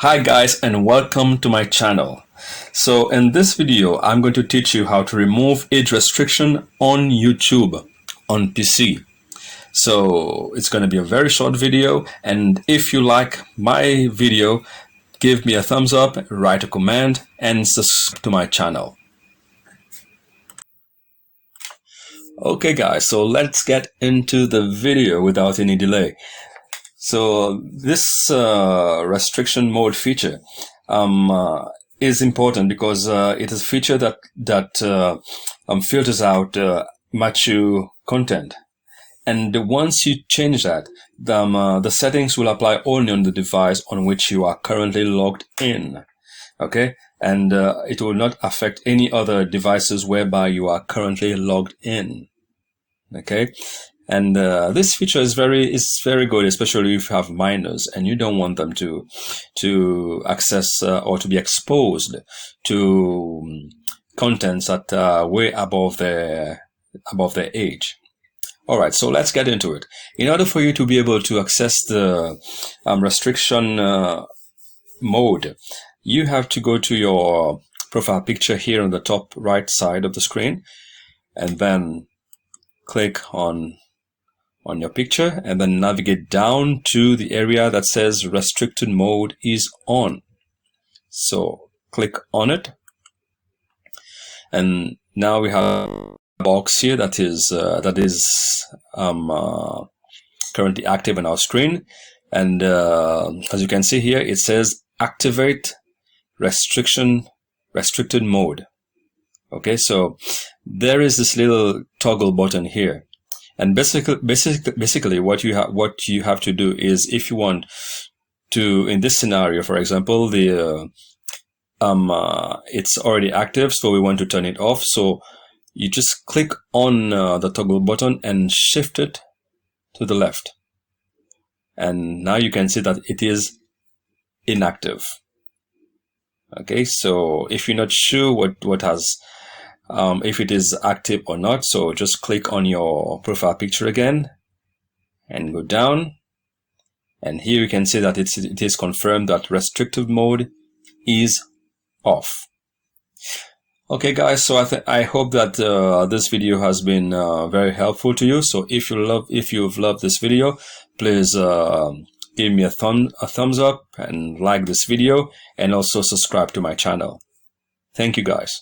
Hi guys, and welcome to my channel. So in this video I'm going to teach you how to remove age restriction on YouTube on PC. So it's going to be a very short video, and if you like my video, give me a thumbs up, write a comment, and subscribe to my channel. Okay guys, so let's get into the video without any delay. So this restriction mode feature is important because it is a feature that filters out mature content. And once you change that, the settings will apply only on the device on which you are currently logged in. Okay, and it will not affect any other devices whereby you are currently logged in. Okay. And this feature is very good, especially if you have minors and you don't want them to access or to be exposed to contents that are way above their age. All right, so let's get into it. In order for you to be able to access the restriction mode, you have to go to your profile picture here on the top right side of the screen, and then click on your picture, and then navigate down to the area that says restricted mode is on. So click on it, and now we have a box here that is currently active on our screen, and as you can see here, it says activate restricted mode. Okay, so there is this little toggle button here. And basically what you have to do is, if you want to, in this scenario, for example, the it's already active, so we want to turn it off. So you just click on the toggle button and shift it to the left, and now you can see that it is inactive. Okay, so if you're not sure what has if it is active or not, so just click on your profile picture again and go down, and here you can see that it is confirmed that restrictive mode is off. Okay guys, so I hope that this video has been very helpful to you. So if you've loved this video, please give me a thumbs up and like this video, and also subscribe to my channel. Thank you guys.